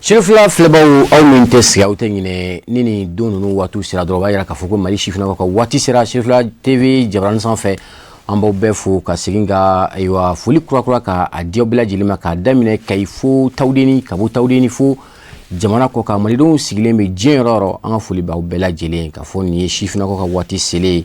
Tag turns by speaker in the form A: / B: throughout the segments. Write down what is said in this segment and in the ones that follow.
A: Shirifla filɛbaw aw min tɛ sigi aw tɛ ɲinɛ ni nin don ninnu waatiw sera dɔrɔn o b'a yira k'a fɔ ko Mali sifinnakaw ka waati sera Shirifla TV jabaranin sanfɛ an b'aw bɛɛ fo ka segin ka ayiwa foli kurakura ka a di aw bɛɛ lajɛlen ma k'a daminɛ Kayi fo Tawudeni ka bɔ Tawudeni fo jamana kɔ kan malidenw sigilen bɛ diɲɛ yɔrɔ yɔrɔ an ka foli b'aw bɛɛ lajɛlen k'a fɔ nin ye sifinnakaw ka waati selen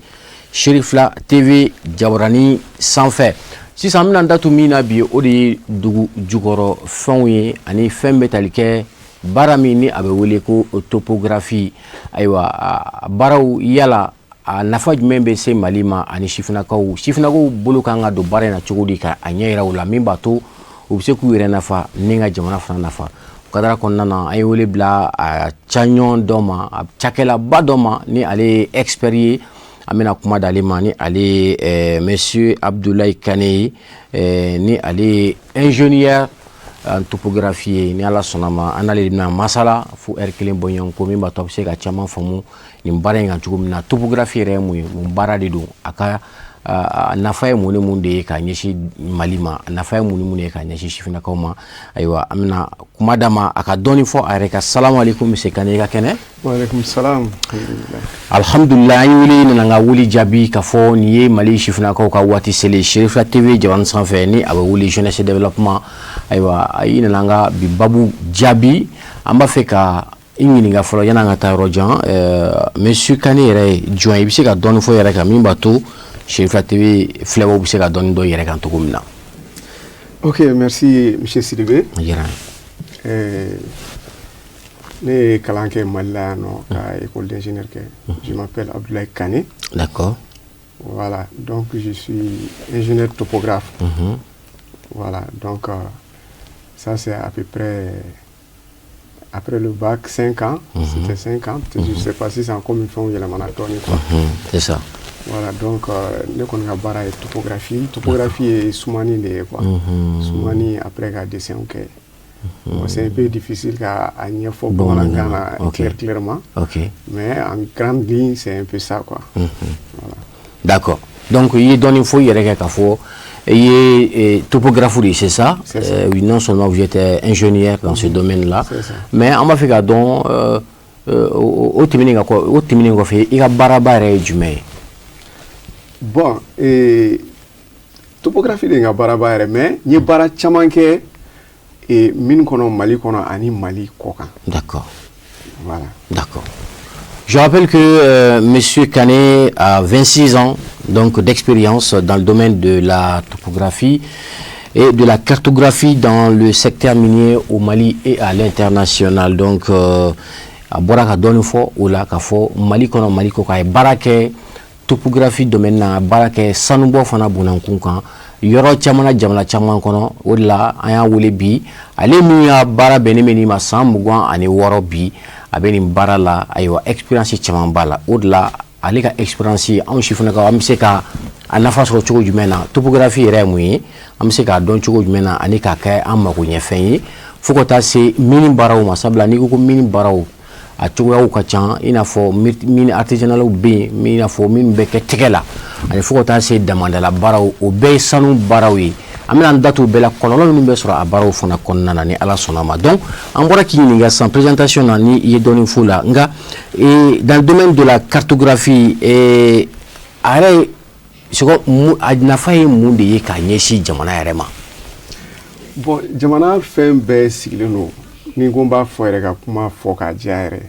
A: Shirifla TV jabaranin sanfɛ. Sisan an bɛna da tu min na bi o de ye dugu jukɔrɔ fɛnw ye ani fɛn bɛ tali kɛ baara min ni a bɛ wele ko topographie ayiwa baaraw yala a nafa jumɛn bɛ se Mali ma ani sifinnakaw bolo kan ka don baara in na cogo di ka a ɲɛ yira u la min b'a to u bɛ se k'u yɛrɛ nafa ni ka jamana fana nafa o kadara kɔnɔna na an ye wele bila a caɲɔn dɔ ma a cakɛlaba dɔ ma ni ale ye expert ye an bɛna kuma d'ale ma ni ale monsieur Abdoulaye Kane ni ale ingénieur en topographie ni ala sɔnna ma an n'ale bɛna masala fo heure kelen bɔɲɔgɔn ko min b'a to a bɛ se ka caman faamu nin baara in kan cogo min na topographie yɛrɛ ye mun ye mun baara de don a ka nafa ye mun ni mun de ye ka ɲɛsin Mali ma a nafa ye mun ni mun de ye ka ɲɛsin sifinnakaw ma ayiwa an bɛna kuma d'a ma a ka dɔɔni fɔ a yɛrɛ ka salamu aleykum monsieur Kane i ka kɛnɛ.
B: Waaleykum salam.
A: Alhamdulillah an wuli nana ka wuli jaabi ka fɔ nin ye Mali sifinnakaw ka waati selen Shirifla TV jabaranin sanfɛ ni a bɛ wuli jeunesse développement ayiwa i nana an ka bi babu jaabi an b'a fɛ ka i ɲininka fɔlɔ yan'an ka taa yɔrɔ jan monsieur Kane yɛrɛ ye jɔn ye i bɛ se ka dɔɔni fɔ yɛrɛ kan min b'a to Shirifla TV filɛbaw bɛ se ka dɔɔni dɔ yɛrɛ kan cogo min na.
B: Ok, merci monsieur Sidibé. Ne ye kalan kɛ Mali la yan nɔ ka école d'ingénieur kɛ. Je m'appelle Abdoulaye Kane.
A: D'accord.
B: Voilà, donc je suis ingénieur topographe. Voilà, donc ça c'est à peu près après le bac 5 ans. C'était 5 ans. Je ne sais pas si c'est encore une fois où il y a la maladie.
A: C'est ça.
B: Voilà, donc ne kɔni ka baara ye topographie. Topographie ye sumani de ye quoi. Sumani après ka dessin kɛ. Bon, c'est un peu difficile qu'à ɲɛfɔ bamanankan na clairement. Mais en grande ligne, c'est un peu ça quoi. Voilà.
A: D'accord. Donc il y a donné faut y aller k'a fɔ il y a topographe c'est ça. Oui, non seulement vous êtes ingénieur dans ce domaine-là, mais on m'a fait ka dɔn o tɛmɛnen kɔfɛ i ka baaraba yɛrɛ ye jumɛn ye?
B: Bon, topographie de nga baaraba yɛrɛ mais n ye baara caman kɛ min kɔnɔ Mali kɔnɔ ani Mali kɔ kan.
A: D'accord.
B: Voilà.
A: D'accord. Je rappelle que monsieur Kane a 26 ans donc d'expérience dans le domaine de la topographie et de la cartographie dans le secteur minier au Mali et à l'international. Donc a bɔra ka dɔɔni fɔ o la k'a fɔ Mali kɔnɔ Mali kɔ kan a ye baara kɛ topographie domaine na baara kɛ sanubɔ fana bonankun kan yɔrɔ caman na jamana caman kɔnɔ o de la an y'a wele bi ale min y'a baara bɛnnen bɛ nin ma san 26 bi a bɛ nin baara la ayiwa expérience caman b'a la o de la ale ka expérience anw sifinnakaw an bɛ se ka a nafa sɔrɔ cogo jumɛn na topographie yɛrɛ ye mun ye an bɛ se k'a dɔn cogo jumɛn na ani k'a kɛ an mago ɲɛfɛn ye fo ka taa se mini baaraw ma sabula n'i ko ko mini baaraw a cogoyaw ka ca i n'a fɔ mini artisanalw bɛ yen i n'a fɔ minnu bɛ kɛ tɛgɛ la ani fo ka taa se damadala baaraw o bɛɛ ye sanu baaraw ye an bɛna an da t'o bɛɛ la kɔlɔlɔ minnu bɛ sɔrɔ a baaraw fana kɔnɔna na ni ala sɔnna ma donc an bɔra k'i ɲininka san présentation na ni i ye dɔɔni f'o la nka dans le domaine de la cartographie a yɛrɛ a nafa ye mun de ye k'a ɲɛsin jamana yɛrɛ ma?
B: Bon, jamana fɛn bɛɛ sigilen don ni ko n b'a fɔ yɛrɛ ka kuma fɔ k'a diya yɛrɛ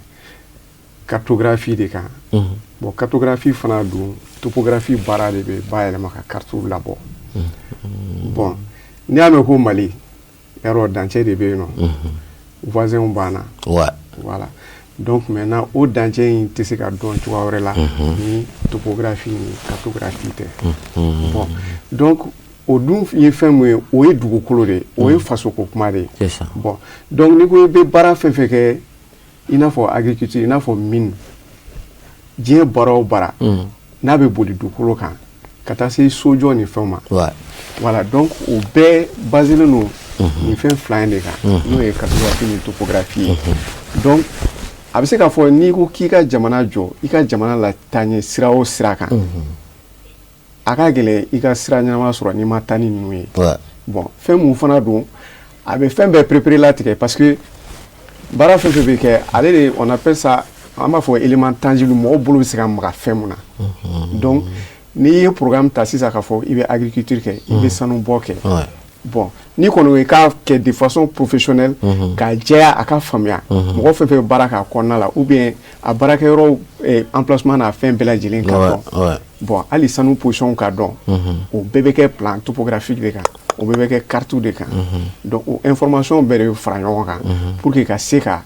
B: cartographie de kan. Bon, cartographie fana don topographie baara de bɛ bayɛlɛma ka carte labɔ. Bon, n'i y'a mɛn ko Mali yɔrɔ dancɛ de bɛ yen nɔ voisins b'an na. Voilà. Donc maintenant o dancɛ in tɛ se ka dɔn cogoya wɛrɛ la ni topographie ni cartographie tɛ. Bon, donc o dun ye fɛn mun ye o ye dugukolo de ye o ye fasoko kuma de ye. Bon, donc ni ko i bɛ baara fɛn fɛn kɛ i n'a fɔ agriculture i n'a fɔ mine diɲɛ baara o baara n'a bɛ boli dugukolo kan ka taa se sojɔ ni fɛnw ma. Voilà, donc o bɛɛ baselen don nin fɛn fila in de kan n'o ye cartographie ni topographie ye. Donc a bɛ se k'a fɔ n'i ko k'i ka jamana jɔ i ka jamana la taaɲɛ sira o sira kan a ka gɛlɛn i ka sira ɲɛnama sɔrɔ n'i ma taa ni ninnu ye. Bon, fɛn mun fana don a bɛ fɛn bɛɛ préparé latigɛ parce que baara fɛn fɛn bɛ kɛ ale de on appelle ça an b'a fɔ élément tangible mɔgɔ bolo bɛ se ka maga fɛn mun na donc n'i ye programme ta sisan k'a fɔ i bɛ agriculture kɛ i bɛ sanubɔ kɛ bon n'i kɔni i k'a kɛ de façon professionnelle k'a jɛya a ka faamuya mɔgɔ fɛn fɛn bɛ baara k'a kɔnɔna la ou bien a baarakɛyɔrɔ emplacement n'a fɛn bɛɛ lajɛlen ka dɔn bon hali sanu position ka dɔn o bɛɛ bɛ kɛ plan topographique de kan o bɛɛ bɛ kɛ carte de kan donc o information bɛɛ de bɛ fara ɲɔgɔn kan pour que ka se ka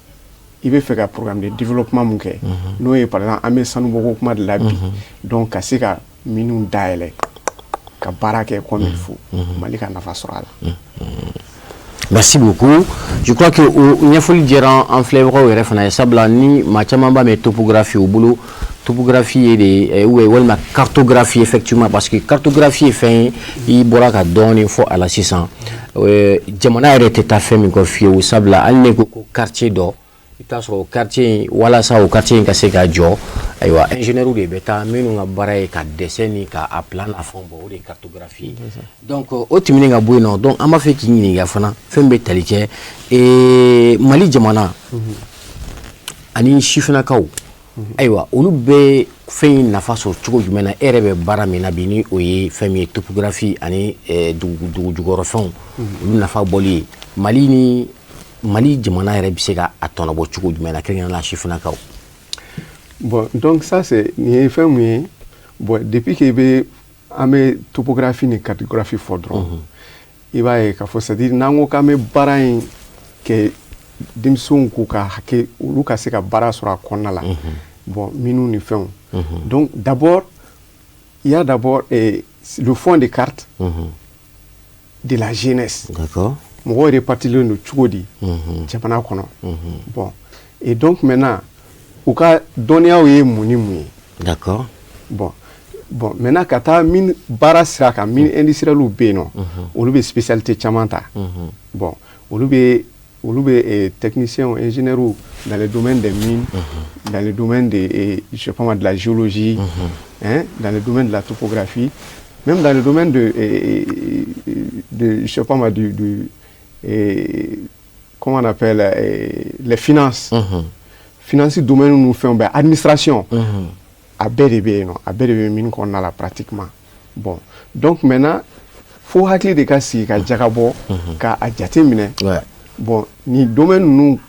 B: i bɛ fɛ ka programme de développement mun kɛ n'o ye par exemple an bɛ sanubɔko kuma de la bi donc ka se ka minnu dayɛlɛ ka baara kɛ comme il faut Mali ka nafa sɔrɔ a la.
A: Merci beaucoup. Je crois que ɲɛfɔli diyara an filɛbagaw yɛrɛ fana ye sabula ni maa caman b'a mɛn topographie u bolo topographie ye de walima cartographie effectivement parce que cartographie ye fɛn ye i bɔra ka dɔɔni fɔ a la sisan jamana yɛrɛ tɛ taa fɛn min kɔ fiyewu sabula hali ne ko ko quartier dɔ i t'a sɔrɔ o quartier walasa o quartier ka se ka jɔ ayiwa ingénieur de bɛ taa minnu ka baara ye ka dessin ni ka a plan na fɛnw bɔ o de ye cartographie donc o tɛmɛnen ka bɔ yen nɔ donc an b'a fɛ k'i ɲininka fana fɛn bɛ tali kɛ Mali jamana ani sifinnakaw ayiwa olu bɛ fɛn in nafa sɔrɔ cogo jumɛn na e yɛrɛ bɛ baara min na bi ni o ye fɛn min ye topographie ani dugu jukɔrɔfɛnw olu nafa bɔli ye Mali jamana yɛrɛ bɛ se ka a tɔnɔbɔ cogo jumɛn na kɛrɛnkɛrɛnnenya la sifinnakaw.
B: Bon donc ça c'est nin ye fɛn mun ye bon depuis que an bɛ topographie ni cartographie fɔ dɔrɔn i b'a ye k'a fɔ c'est à dire n'an ko k'an bɛ baara in kɛ denmisɛnw k'u ka hakɛ olu ka se ka baara sɔrɔ a kɔnɔna la bon minnu ni fɛnw donc d'abord il y a d'abord le fond de carte de la jeunesse.
A: D'accord.
B: Mɔgɔw répartilen don cogo di jamana kɔnɔ bon et donc maintenant u ka dɔnniyaw ye mun ni mun ye.
A: D'accord.
B: Bon maintenant ka taa min baara sira kan min industriels bɛ yen nɔ olu bɛ spécialité caman ta bon olu bɛ techniciens ingénieurs dans le domaine des mines dans le domaine de je sais pas de la géologie dans le domaine de la topographie même dans le domaine de je sais pas comment on appelle les finances finances domaine nous fait administration a bɛɛ de bɛ yen nɔ a bɛɛ de bɛ min kɔnɔna la pratiquement bon donc maintenant fo hakili de ka sigi ka jagabɔ ka a jate minɛ bon ni domaine ninnu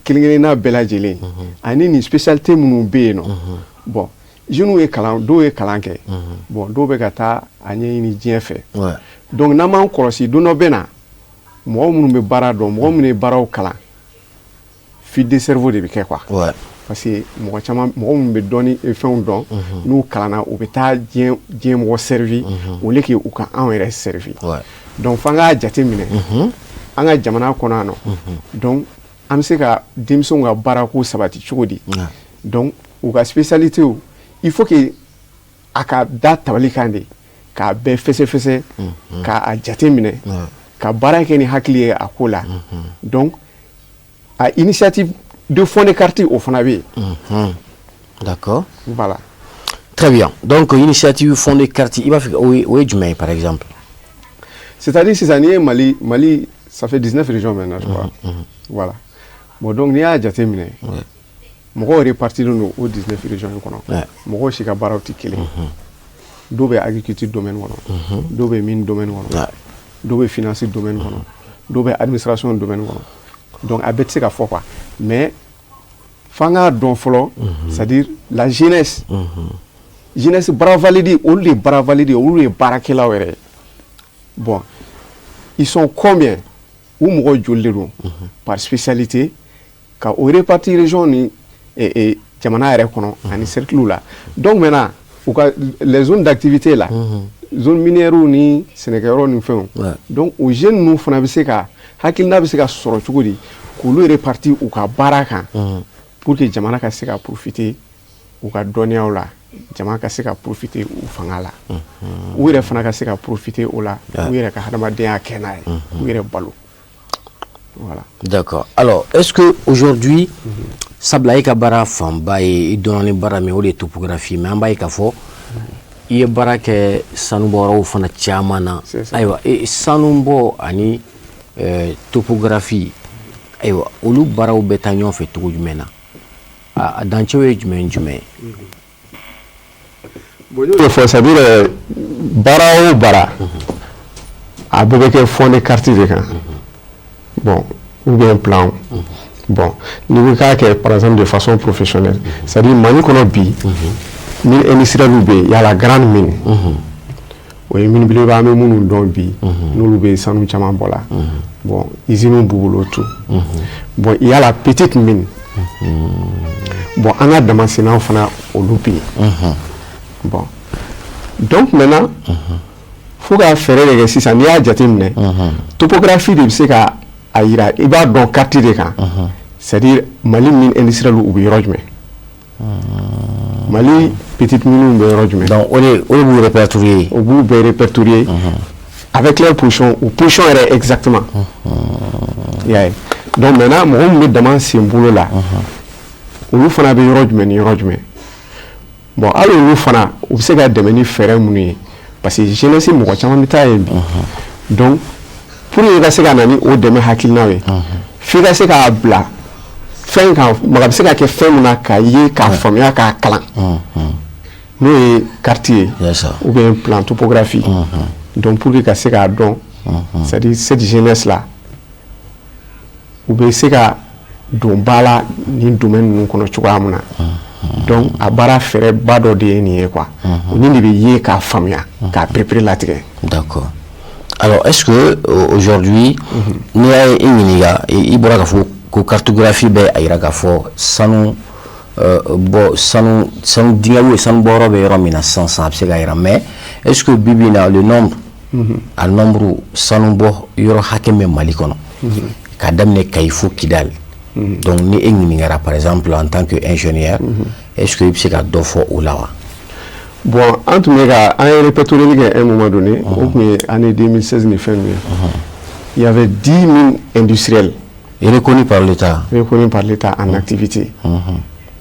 B: kelen-kelenna bɛɛ lajɛlen ani ni spécialité minnu bɛ yen nɔ bon jeunes ye kalan dɔw ye kalan kɛ bon dɔw bɛ ka taa a ɲɛɲini diɲɛ fɛ donc n'an m'an kɔlɔsi don dɔ bɛ na mɔgɔ minnu bɛ baara dɔn mɔgɔ minnu ye baaraw kalan fuite de cerveau de bɛ kɛ quoi parce que mɔgɔ caman mɔgɔ minnu bɛ dɔnni fɛnw dɔn n'u kalanna u bɛ taa diɲɛ mɔgɔ servi au lieu que u ka anw yɛrɛ servi donc f'an k'a jate minɛ an ka jamana kɔnɔ yan nɔ donc an bɛ se ka denmisɛnw ka baarako sabati cogo di donc u ka spécialité il faut que a ka da tabali kan de k'a bɛɛ fɛsɛfɛsɛ k'a jate minɛ ka baara kɛ ni hakili ye a ko la donc a initiative de fond de carte au fana bɛ yen.
A: D'accord.
B: Voilà.
A: Très bien. Donc initiative fond de carte i b'a fɛ o ye jumɛn ye par exemple.
B: C'est-à-dire sisan n'i ye Mali ça fait 19 régions maintenant je crois. Voilà. Bon donc n'i y'a jate minɛ mɔgɔw répartilen don o 19 régions in kɔnɔ mɔgɔw si ka baaraw tɛ kelen dɔw bɛ agriculture domaine kɔnɔ dɔw bɛ mine domaine kɔnɔ dɔw bɛ finance domaine kɔnɔ dɔw bɛ administration domaine kɔnɔ donc a bɛɛ tɛ se ka fɔ quoi mais f'an k'a dɔn fɔlɔ c'est-à-dire la jeunesse jeunesse baara valide olu de baara valide olu de baarakɛlaw yɛrɛ bon ils sont combien u mɔgɔ joli de don par spécialité ka o répartir région ni jamana yɛrɛ kɔnɔ ani cercle la donc maintenant u ka les zones d'activité là zone minière ni sɛnɛkɛyɔrɔ ni fɛnw donc o jeunes ninnu fana bɛ se ka hakilina bɛ se ka sɔrɔ cogo di k'olu répartir u ka baara kan pour que jamana ka se ka profiter u ka dɔnniyaw la jamana ka se ka profiter u fanga la u yɛrɛ fana ka se ka profiter o la u yɛrɛ ka hadamadenya kɛ n'a ye u yɛrɛ balo. Voilà.
A: D'accord. Alors, est-ce que aujourd'hui sabla ka bara fanba ye i dɔnni bara min o de ye topographie mais an b'a ye k'a fɔ i ye baara kɛ sanubɔyɔrɔw fana caman na ayiwa sanubɔ ani topographie ayiwa olu baaraw bɛ taa ɲɔgɔn fɛ cogo jumɛn na a dancɛw ye jumɛn jumɛn
B: bon y'o fɔ c'est à dire baara o baara a bɛɛ bɛ kɛ fond de carte de kan bon ou bien plan bon ni ko k'a kɛ par exemple de façon professionnelle c'est à dire Mali kɔnɔ bi mine industrielle bɛ yen, il y a la grande mine o ye mine belebeleba an bɛ minnu dɔn bi n'olu bɛ sanu caman bɔ la bon usines b'u bolo tout bon il y a la petite mine bon an ka damasinaw fana olu bɛ yen bon donc maintenant faut ka fɛɛrɛ de kɛ sisan n'i y'a jateminɛ topographie de bɛ se ka a yira i b'a dɔn carte de kan c'est à dire Mali mine industrielle u bɛ yɔrɔ jumɛn Mali petite mine bɛ yɔrɔ jumɛn
A: donc o de b'u répertorier
B: o b'u bɛɛ répertorier avec leur position ou position yɛrɛ exactement y'a ye donc maintenant mɔgɔ min bɛ dama sen bolo la olu fana bɛ yɔrɔ jumɛn ni yɔrɔ jumɛn bon hali olu fana u bɛ se ka dɛmɛ ni fɛɛrɛ minnu ye parce que jeunesse mɔgɔ caman bɛ taa yen bi donc pour i ka se ka na ni o dɛmɛ hakilinaw ye f'i ka se k'a bila fɛn kan mɔgɔ bɛ se ka kɛ fɛn min na k'a ye k'a faamuya k'a kalan n'o ye carte ye ou bien plan topographie donc pour que ka se k'a dɔn c'est à dire cette jeunesse là u bɛ se ka don ba la ni domaine ninnu kɔnɔ cogoya min na donc a baara fɛɛrɛba dɔ de ye nin ye quoi nin de bɛ ye k'a faamuya k'a prépare latigɛ.
A: D'accord. Alors est-ce que aujourd'hui n'i y'a ye i ɲininka i bɔra k'a fɔ ko cartographie bɛ a yira k'a fɔ sanu sanu dingɛ ou sanu bɔyɔrɔ bɛ yɔrɔ min na sisan a bɛ se ka yira mais est-ce que bi bi in na le nombre a nombre sanu bɔ yɔrɔ hakɛ min bɛ Mali kɔnɔ k'a daminɛ Kayi fo Kidali donc ni e ɲininkara par exemple en tant que ingénieur est-ce que i bɛ se ka dɔ fɔ o la wa?
B: Bon, an tun bɛ ka an ye répertorier kɛ à un moment donné o tun ye année 2016 ni fɛn ninnu ye il y avait 10 mines industrielles
A: reconnues par l'État
B: en activité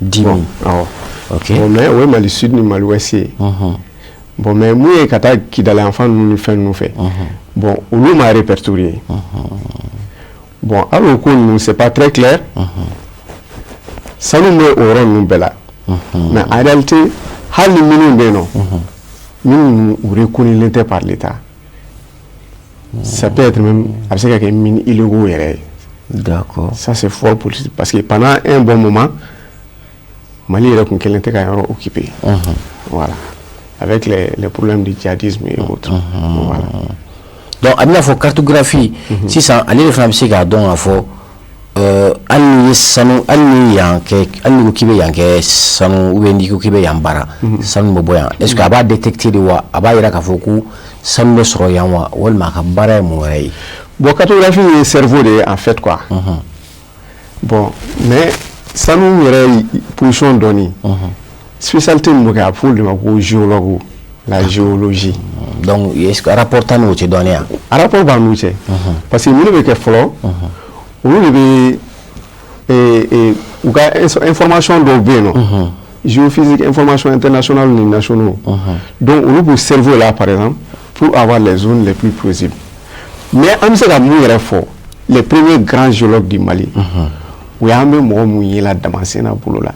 A: 10 mines
B: awɔ
A: ok
B: bon mais o ye Mali Sud ni Mali Ouest ye bon mais mun ye ka taa Kidali yanfan ninnu ni fɛn ninnu fɛ bon olu ma répertorier bon hali o ko ninnu c'est pas très clair sanu bɛ o yɔrɔ ninnu bɛɛ la mais en réalité hali ni minnu bɛ yen nɔ minnu reconnus tɛ par l'État ça peut être même a bɛ se ka kɛ mine illégaux yɛrɛ ye.
A: D'accord.
B: Ça c'est fort politique parce que pendant un bon moment Mali yɛrɛ tun kɛlen tɛ ka yɔrɔ occupé voilà avec les problèmes de djihadisme et autres voilà.
A: Donc a bɛna fɔ cartographie sisan ale de fana bɛ se k'a dɔn k'a fɔ hali ni ye sanu hali ni yan kɛ hali ni ko k'i bɛ yan kɛ sanu ou bien n'i ko k'i bɛ yan baara sanu bɛ bɔ yan est-ce que a b'a détecter de wa a b'a yira k'a fɔ ko sanu bɛ sɔrɔ yan wa walima a ka baara ye mun wɛrɛ ye?
B: Bon cartographie ye cerveau de ye en fait quoi bon mais sanu yɛrɛ position dɔnni spécialité min bɛ kɛ a bɛ fɔ olu de ma ko géologue la géologie.
A: Donc est-ce que rapport ta n'o tɛ dɔnni yan?
B: Rapport b'a n'u cɛ parce que minnu bɛ kɛ fɔlɔ olu de bɛ u ka information dɔw bɛ yen nɔ géophysique information internationale ni nationaux donc olu b'u cerveau là par exemple pour avoir les zones les plus plausibles mais an bɛ se ka mun yɛrɛ fɔ les premiers grands géologues du Mali u y'an bɛ mɔgɔ mun ye la Damascène bolo la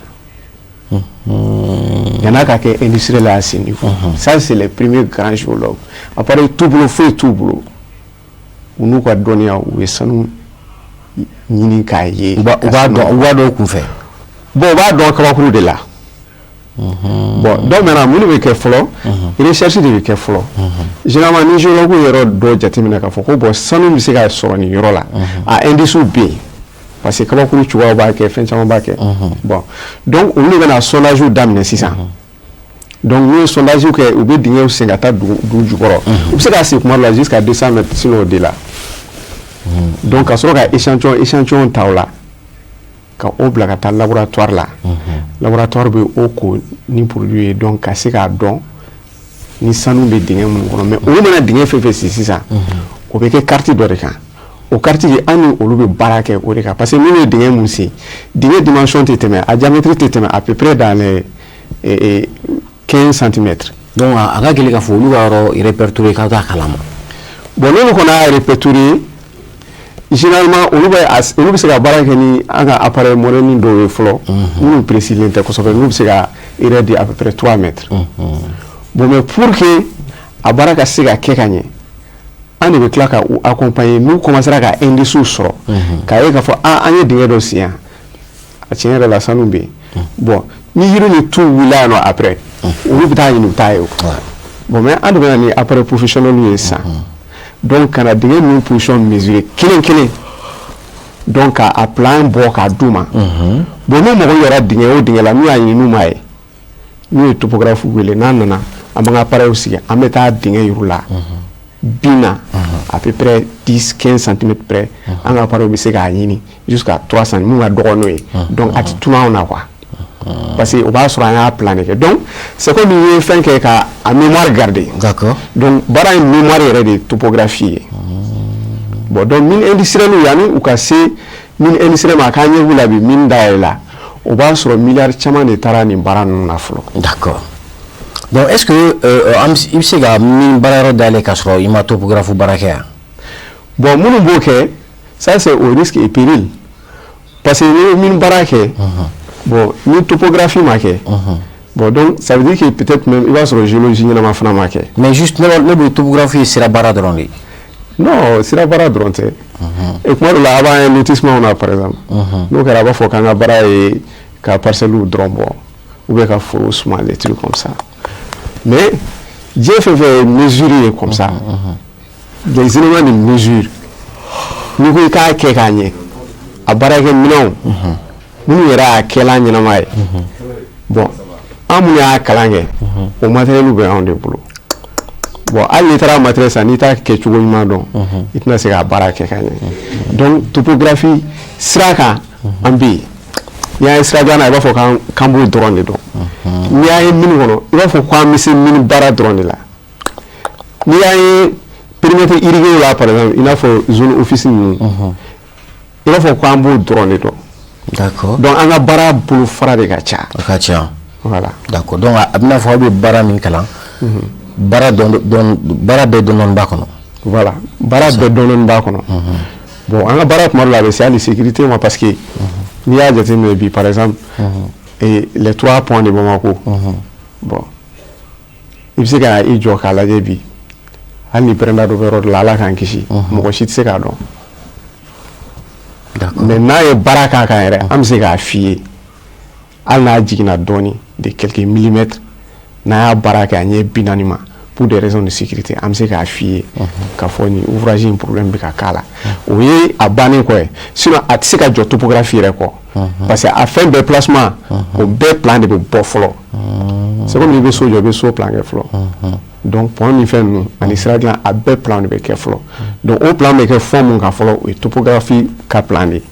B: yan'a ka kɛ industriel à ce niveau ça c'est les premiers grands géologues après tout bolo foyi t'u bolo u n'u ka dɔnniya u ye sanu ɲini k'a ye
A: u b'a dɔn kun fɛ
B: bon u b'a dɔn kabakuru de la bon donc maintenant minnu bɛ kɛ fɔlɔ recherche de bɛ kɛ fɔlɔ généralement ni géologue yɔrɔ dɔ jateminɛ k'a fɔ ko bon sanu bɛ se ka sɔrɔ nin yɔrɔ la a indices bɛ yen parce que kabakuru cogoyaw b'a kɛ fɛn caman b'a kɛ bon donc olu de bɛna sondage daminɛ sisan donc n'u ye sondage kɛ u bɛ dingɛw sen ka taa dugu jukɔrɔ u bɛ se ka se kuma dɔ la jusqu'à 200 mètres sinon au-delà donc ka sɔrɔ ka échantillon ta o la ka o bila ka taa laboratoire la laboratoire bɛ o ko ni produit ye donc ka se k'a dɔn ni sanu bɛ dingɛ minnu kɔnɔ mais olu mana dingɛ fɛn fɛn sen sisan o bɛ kɛ carte dɔ de kan o carte ye an ni olu bɛ baara kɛ o de kan parce que minnu ye dingɛ mun sen dingɛ dimension tɛ tɛmɛ a diamètre tɛ tɛmɛ à peu près dans les 15 centimètres.
A: Donc a ka gɛlɛn k'a fɔ olu ka yɔrɔ répertorier k'a t'a kalama.
B: Bon n'olu kɔni y'a répertorier généralement olu bɛ se ka baara kɛ ni an ka appareil moderne dɔw ye fɔlɔ minnu précisément tɛ kosɛbɛ n'u bɛ se ka erreur de à peu près 3 mètres bon mais pour que a baara ka se ka kɛ ka ɲɛ an de bɛ tila ka u accompagner n'u commencera ka indices sɔrɔ k'a ye k'a fɔ an ye dingɛ dɔ sen yan a tiɲɛ yɛrɛ la sanu bɛ yen bon ni yiri ni tu wulila yan nɔ après olu bɛ taa ɲini u t'a ye o bon mais an de bɛ na ni appareil professionnel ye sisan donc kana dingɛ ninnu position mesurer kelen donc k'a plan bɔ k'a d'u ma bon n'u mago yɛrɛ dingɛ o dingɛ la n'u y'a ɲini n'u m'a ye n'u ye topographe wele n'a nana an b'an ka appareil sigi an bɛ taa dingɛ yir'u la bina à peu près 10-15 cm près an ka appareil bɛ se k'a ɲini jusqu'à 3 cm mun ka dɔgɔ n'o ye donc a tɛ tunu anw na quoi parce que o b'a sɔrɔ an y'a plan de kɛ donc c'est comme i ye fɛn kɛ ka a mémoire garder
A: d'accord
B: donc baara in mémoire yɛrɛ de topographie ye bon donc mine industrielle yanni u ka se mine industrielle ma k'an ɲɛ la bi mine dayɛlɛ la o b'a sɔrɔ miliyari caman de taara nin baara ninnu na fɔlɔ
A: d'accord donc est-ce que i bɛ se ka mine baara yɔrɔ dayɛlɛ k'a sɔrɔ i ma topographe baara kɛ yan
B: bon minnu b'o kɛ ça c'est au risque et péril parce que n'i ye mine baara kɛ bon ni topographie ma kɛ bon donc ça veut dire que peut-être même i b'a sɔrɔ géologie ɲɛnama fana ma kɛ
A: mais juste ne bɛ topographie ye sira baara dɔrɔn de
B: non sira baara dɔrɔn tɛ et kuma dɔ la a b'a ye lotissement na par exemple n'o kɛra a b'a fɔ k'an ka baara ye ka parcelle dɔrɔn bɔ ou bien ka foro suma des trucs comme ça mais diɲɛ fɛn fɛn ye mesure ye comme ça des éléments de mesure n'i ko i k'a kɛ k'a ɲɛ a baarakɛ minɛnw minnu yɛrɛ y'a kɛla ɲɛnama ye bon an minnu y'a kalan kɛ o matériel bɛ anw de bolo bon hali n'i taara matériel san n'i t'a kɛ cogo ɲuman dɔn i tɛna se k'a baara kɛ ka ɲɛ donc topographie sira kan an bɛ yen n'i y'a ye sira dilan na i b'a fɔ k'an b'o dɔrɔn de dɔn n'i y'a ye mine kɔnɔ i b'a fɔ k'an bɛ se mine baara dɔrɔn de la n'i y'a ye périmètre irrigué la par exemple i n'a fɔ zone office ninnu i b'a fɔ k'an b'o dɔrɔn de dɔn
A: d'accord
B: donc an ka baara bolo fara de ka ca
A: a ka ca
B: voilà
A: d'accord donc a bɛna fɔ aw bɛ baara min kalan baara bɛɛ dɔɔnin b'a kɔnɔ
B: voilà baara bɛɛ dɔɔnin b'a kɔnɔ bon an ka baara tuma dɔ la a bɛ se hali sécurité ma parce que n'i y'a jateminɛ bi par exemple les 3 points de Bamako bon i bɛ se ka i jɔ k'a lajɛ bi hali ni pɛrɛnda dɔ bɛ yɔrɔ dɔ la ala k'an kisi mɔgɔ si tɛ se k'a dɔn mais n'a ye baara k'a kan yɛrɛ an bɛ se k'a f'i ye hali n'a jiginna dɔɔnin de quelques millimètres n'a y'a baara kɛ a ɲɛ 40 ma pour des raisons de sécurité an bɛ se k'a f'i ye k'a fɔ nin ouvrage in problème bɛ ka k'a la o ye a bannen kɔ ye sinon a tɛ se ka jɔ topographie yɛrɛ kɔ parce que a fɛn bɛɛ placement o bɛɛ plan de bɛ bɔ fɔlɔ c'est comme i bɛ so jɔ i bɛ so plan kɛ fɔlɔ donc point ni fɛn ninnu ani sira dilan a bɛɛ plan de bɛ kɛ fɔlɔ donc o plan bɛ kɛ fɔn mun kan fɔlɔ o ye topographie ka plan de ye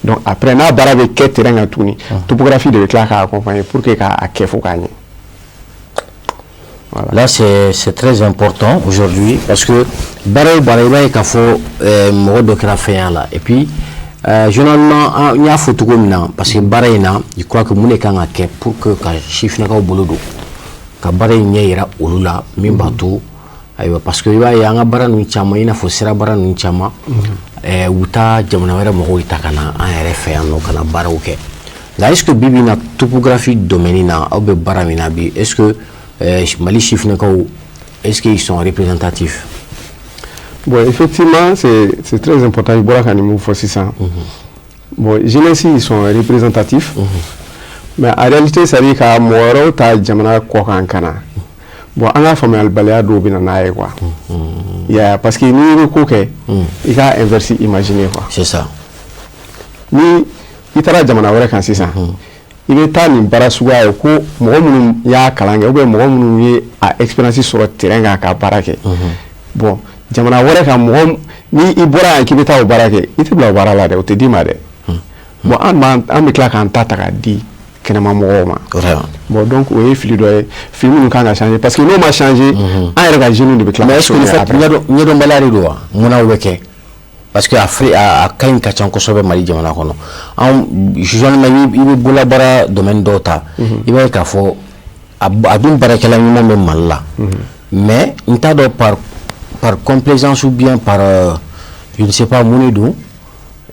B: donc après n'a baara bɛ kɛ terrain kan tuguni topographie de bɛ tila k'a accompagner pour que k'a kɛ fo k'a ɲɛ. Voilà.
A: Là, c'est très important aujourd'hui parce que baara o baara i b'a ye k'a fɔ mɔgɔ dɔ kɛra fɛn la et puis généralement n y'a fɔ cogo min na parce que baara in na je crois que mun de kan ka kɛ pour que ka sifinnakaw bolo don ka baara in ɲɛ yira olu la min b'a to ayiwa parce que i b'a ye an ka baara ninnu caman i n'a fɔ sira baara ninnu caman u taa jamana wɛrɛ mɔgɔw ta ka na an yɛrɛ fɛ yan nɔ ka na baaraw kɛ nka est ce que bi bi in na topographie domaine na aw bɛ baara min na bi est ce que Mali sifinnakaw est-ce qu'ils sont représentatifs?
B: Bon, effectivement, c'est très important. Il bɔra ka nin mun fɔ sisan. Bon, jeunesse ils sont représentatifs. Mais en réalité, ça veut dire ka mɔgɔ wɛrɛw ta jamana kɔ kan ka na. Bon, an ka faamuyalibaliya dɔw bɛ na n'a ye quoi. Yeah, parce que n'i bɛ ko kɛ, i ka inverse imaginer quoi.
A: C'est ça.
B: Ni i taara jamana wɛrɛ kan sisan. I bɛ taa nin baara suguya ye ko mɔgɔ minnu y'a kalan kɛ ou bien mɔgɔ minnu ye a expérience sɔrɔ terrain kan ka baara kɛ. Bon, jamana wɛrɛ kan mɔgɔ ni i bɔra yan k'i bɛ taa o baara kɛ i tɛ bila o baara la dɛ o tɛ d'i ma dɛ. Bon, an bɛ tila k'an ta ta k'a di kɛnɛma mɔgɔw ma. Bon, donc o ye fili dɔ ye fili minnu kan ka changer parce que n'o ma changer an yɛrɛ ka jeunes de bɛ tila.
A: Mais est-ce que le fait ɲɛdɔnbaliya de don wa munna o bɛ kɛ? Parce que a ka ɲi ka ca kosɛbɛ Mali jamana kɔnɔ an généralement i bɛ bololabaara domaine dɔw ta i b'a ye k'a fɔ a dun baarakɛla ɲuman bɛ Mali la mais n t'a dɔn par complaisance ou bien par je ne sais pas mun de don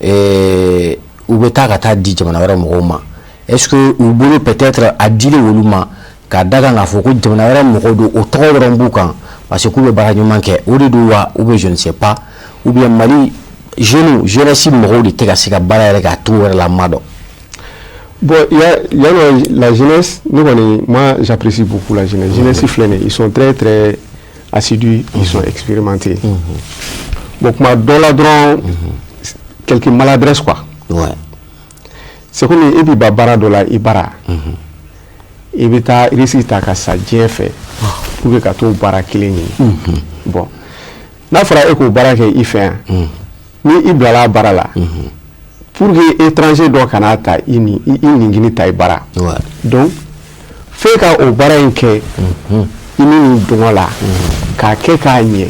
A: u bɛ taa ka taa di jamana wɛrɛ mɔgɔw ma est-ce que u bolo peut-être a dili olu ma ka da kan k'a fɔ ko jamana wɛrɛ mɔgɔw don o tɔgɔ dɔrɔn b'u kan parce que k'u bɛ baara ɲuman kɛ o de don wa ou bien je ne sais pas ou bien Mali jeunesse mɔgɔw de tɛ ka se ka baara yɛrɛ k'a t'u wɛrɛ la ma dɔn.
B: Bon, il y a la jeunesse, moi j'apprécie beaucoup la jeunesse. Jeunesse flânée, ils sont très très assidus, ils sont expérimentés. Donc ma dollar quelques maladresses quoi.
A: Ouais.
B: C'est comme il y a bara dollar ibara. Il y a risque ta kasa fait pour que tu bara kileni. Bon. Na fera eko bara ke ife. Ni ibala bara la. Pour que étranger doit kanata ini ngini ta ibara.
A: Ouais.
B: Donc fait ka o bara nke ini dongola ka ke ka nye.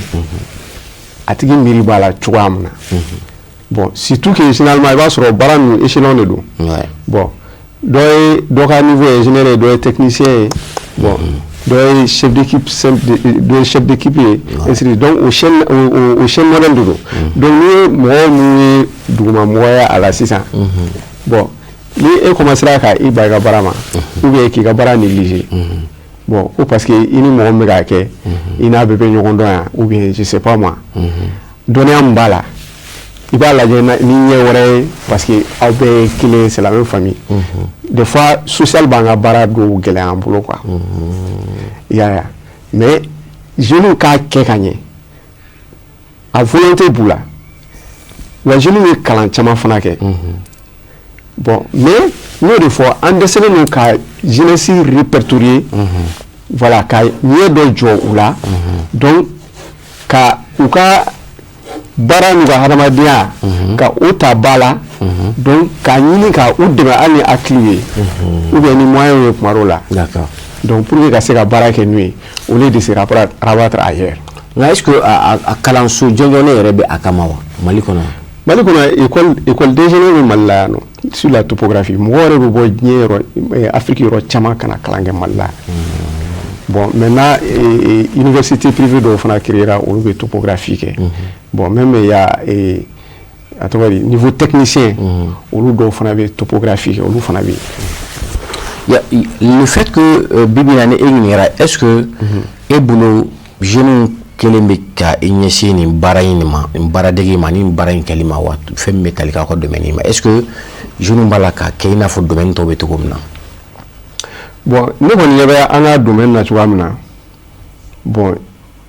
B: Atigi miri bala chuamna. Bon, surtout que généralement il va sur le bara nous échelon de dos.
A: Ouais.
B: Bon. Donc à niveau ingénieur doit technicien. Bon. Donc chef d'équipe chef d'équipe donc au chaîne modèle de dos. Donc nous duguma moya à la 600. Bon, lui commencera à y baga barama ou bien qui ga bara négligé. Bon, ou parce que il mo mega ke il n'a bébé nyondo ou bien je sais pas moi. Donner un bala. Il va la ni wéré parce que aube kilé c'est la même famille. Des fois social banga bara do gele en boulot quoi. Ya mais je ne ka kekanye. A volonté boula. Wa je ne kalan chama fana ke. Bon, mais nous des fois en décembre nous ka jeunesse répertorié. Voilà ka nie do jo oula. Donc ka uka bara nous ga hadamadia ka ota bala. Donc ka nyini ka udema ani aklié. Ou bien ni moyen pour marola.
A: D'accord.
B: Donc pour que ça bara que nuit au lieu de se rabattre ailleurs.
A: Est-ce que à Kalanso Djongone rebe akamawa Mali kono
B: école d'ingénieur Malla no sur la topographie mo wore bo nyero Afrique ro chama kana kalange Malla. Bon maintenant université privée do fana créera au niveau topographique. Bon même il y a niveau technicien au do fana be topographique au fana be.
A: Le fait que Bibinane est-ce que Eboulo jeune Kelembeka inyesi ni barainima baradegima ni barain kalima watu femme metalika ko domaine est-ce que jeune balaka keina fo domaine to beto komna
B: bon ne ko yaba ana domaine na tuamna bon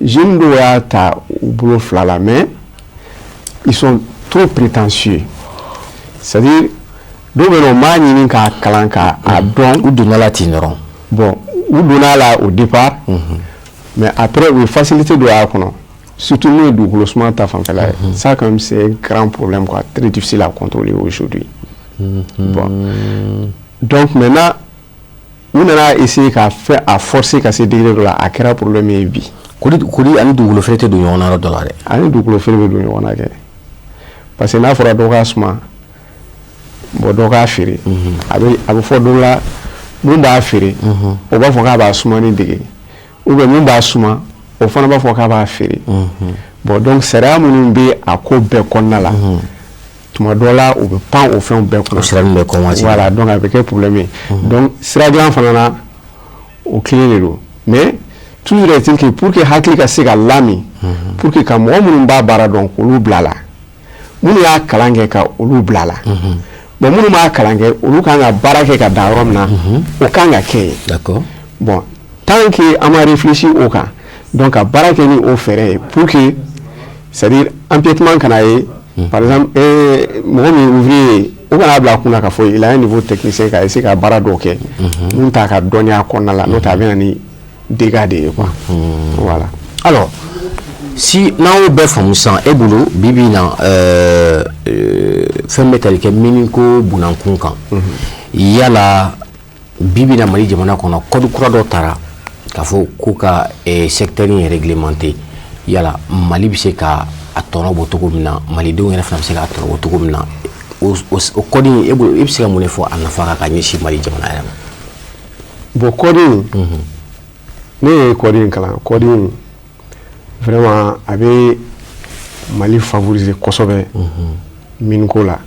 B: jeune do ya ta boulot flala mais ils sont trop prétentieux c'est-à-dire do beno mani ni ka kalanka a don
A: ou donala tinron
B: bon ou donala au départ mais après oui facilité de la surtout nous du glossement ta femme ça quand même c'est un grand problème quoi très difficile à contrôler aujourd'hui. Bon donc maintenant on a essayé à forcer qu'à ces degrés là à créer problème et vie
A: kuri ani du glofete do yona dollar
B: ani du glofete do yona ke parce que na fora do gasma bo do ga firi abi fo do la mun ba firi o ba fo ka ba suma ni dege ou bien mun ba suma o fana ba fo ka ba firi bon donc sera mun be ako be konna la tuma dola ou be pan au fin be konna
A: sera me comment
B: voilà donc avec un problème donc sera grand fana na au clé lo mais toujours est-il que pour que hakli ka se ga lami pour que ka mo mun ba bara donc olu blala mun ya kalange ka olu blala bon mun ma kalange olu kan ga barake ka darom na o kan ga ke
A: d'accord
B: bon tant que on a réfléchi au cas donc à barake ni au faire pour que c'est-à-dire empiètement kanaye par exemple mon ouvrier o kana bla kuna ka fo il a un niveau technicien ka essayer ka bara doke mun ta ka donia konna la nota bien ni dégâts quoi voilà
A: alors si na o be famusan Eboulo bibina femme talike miniko bunankun kan yala bibina Mali jamana kono code kura do tara ka fo ko ka secteur réglementé yala Mali bi se ka atono botogo mina Mali do ngena fana se ka atono botogo mina o code Eboulo bi se ka mune fo anafa ka nyishi Mali jamana ya
B: bo code ne code kala code vraiment avait Mali favorisé Kosovo mine ko la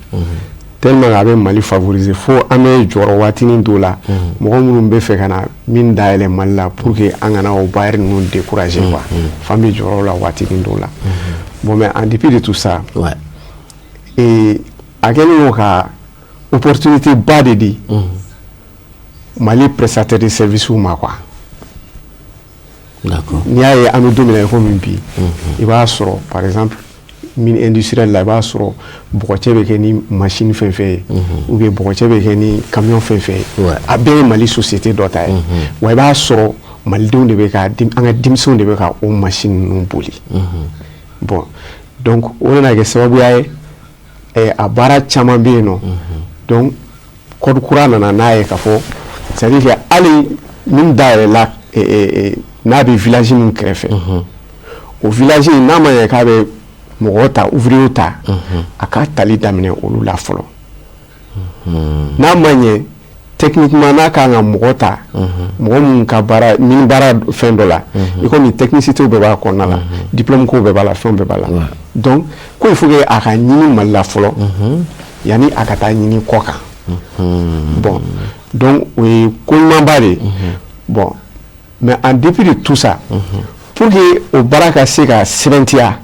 B: tellement a bɛ Mali favoriser fo an bɛ jɔrɔ waatinin dɔw la mɔgɔ minnu bɛ fɛ ka na mine dayɛlɛ Mali la pour que an kana o bailleurs ninnu décourager quoi f'an bɛ jɔrɔ la waatinin dɔw la bon mais en dépit de tout ça et a kɛlen ka opportunité ba de di Mali prestataire de service ma quoi.
A: D'accord.
B: N'i y'a ye an bɛ don min na i ko min bi i b'a sɔrɔ par exemple mine industrielle la i b'a sɔrɔ bɔgɔcɛ bɛ kɛ ni machine fɛn fɛn ye ou bien bɔgɔcɛ bɛ kɛ ni camion fɛn fɛn ye a bɛɛ ye Mali société dɔ ta ye wa i b'a sɔrɔ malidenw de bɛ ka an ka denmisɛnw de bɛ ka o machine ninnu boli bon donc o nana kɛ sababuya ye a baara caman bɛ yen nɔ donc code kura nana n'a ye k'a fɔ c'est à dire que hali min dayɛlɛ la n'a bɛ village min kɛrɛfɛ o village n'a ma ɲɛ k'a bɛ mɔgɔw ta ouvrier ta a ka tali daminɛ olu la fɔlɔ n'a ma ɲɛ techniquement n'a kan ka mɔgɔ ta mɔgɔ min ka baara min baara fɛn dɔ la i komi technicité bɛɛ b'a kɔnɔna la diplôme ko bɛɛ b'a la fɛn bɛɛ b'a la donc ko il faut que a ka ɲini Mali la fɔlɔ yanni a ka taa ɲini kɔ kan bon donc o ye ko ɲumanba de bon mais en dépit de tout ça pour que o baara ka se ka sɛbɛntiya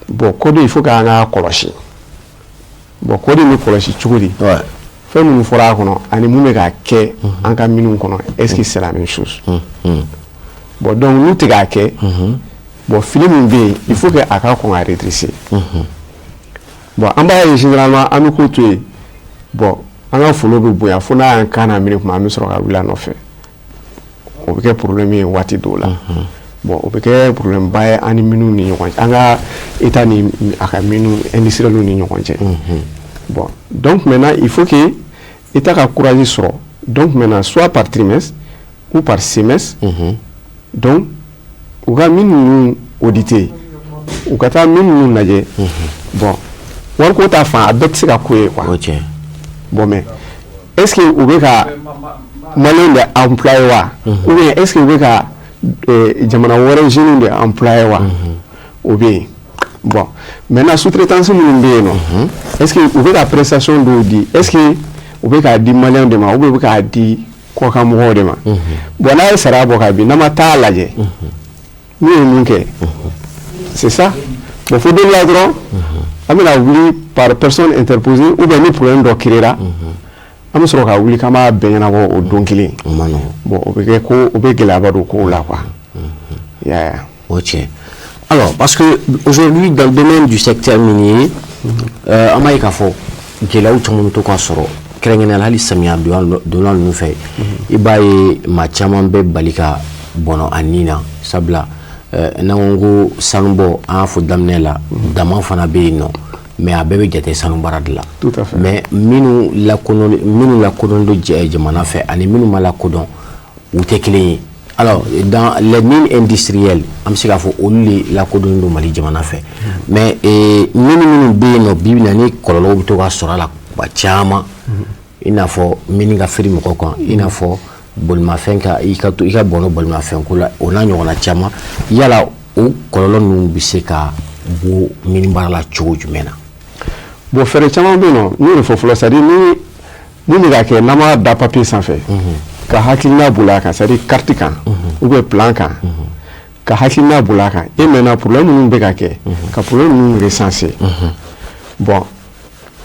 B: bon code il faut k'an ka kɔlɔsi bon code bɛ kɔlɔsi cogo di fɛn minnu fɔra a kɔnɔ ani mun bɛ ka kɛ an ka minɛnw kɔnɔ est-ce que c'est la même chose bon donc n'u tɛ k'a kɛ bon fili min bɛ yen il faut que a ka kɔn ka redresser bon an b'a ye généralement an bɛ ko to yen bon an ka folo bɛ bonya fo n'a y'an kan na minɛ kuma an bɛ sɔrɔ ka wuli a nɔfɛ o bɛ kɛ problème ye waati dɔw la bon o bɛ kɛ problème ba ye an ni minnu ni ɲɔgɔn cɛ an ka état ni a ka minnu industriels ni ɲɔgɔn cɛ bon donc maintenant il faut que état ka courage sɔrɔ donc maintenant soit par trimestre ou par semestre donc u ka minnu auditer u ka taa minnu lajɛ bon wariko ta fan a bɛɛ tɛ se ka ko ye quoi bon mais est-ce que u bɛ ka maliyɛnw de employer wa ou bien est-ce que u bɛ ka jamana wɛrɛ jeunes de employer wa o bɛ yen bon maintenant sous-traitance minnu bɛ yen nɔ est-ce que u bɛ ka prestation dɔw di est-ce que u bɛ k'a di maliyɛnw de ma ou bien u bɛ k'a di kɔkanmɔgɔw de ma bon n'a ye sara bɔ ka bin n'a ma taa lajɛ n'u ye mun kɛ c'est ça bon fo dɔ la dɔrɔn an bɛna wuli par personne interposée ou bien ni problème dɔ créera an bɛ sɔrɔ ka wuli k'an b'a bɛɛ ɲɛnabɔ o don kelen bon o bɛ kɛ ko o bɛ gɛlɛyaba don kow la quoi
A: ok alors parce que aujourd'hui dans le domaine du secteur minier an b'a ye k'a fɔ gɛlɛyaw caman bɛ to ka sɔrɔ kɛrɛnkɛrɛnnenya la hali samiya donda ninnu fɛ i b'a ye maa caman bɛ bali ka bɔnɔ a nin na sabula n'an ko sanubɔ an y'a fɔ daminɛ la dama fana bɛ yen nɔ mais a bɛɛ bɛ jate sanu baara de la mais minnu lakodɔn don jamana fɛ ani minnu ma lakodɔn u tɛ kelen ye alors dans les mines industrielles an bɛ se k'a fɔ olu de lakodɔn don Mali jamana fɛ mais minnu bɛ yen nɔ bi bi in na ni kɔlɔlɔw bɛ to ka sɔrɔ a la kuma caman i n'a fɔ mini ka firi mɔgɔ kan i n'a fɔ bolimafɛn ka i ka bɔnɔ bolimafɛn ko la o n'a ɲɔgɔnna caman yala o kɔlɔlɔ ninnu bɛ se ka bɔ mini baara la cogo jumɛn na
B: bon fɛɛrɛ caman bɛ yen nɔ n y'o de fɔ fɔlɔ c'est à dire ni mun bɛ ka kɛ n'an m'a da papier sanfɛ ka hakilina bol'a kan c'est à dire carte kan ou bien plan kan ka hakilina bol'a kan et maintenant problème minnu bɛ ka kɛ ka problème ninnu recenser bon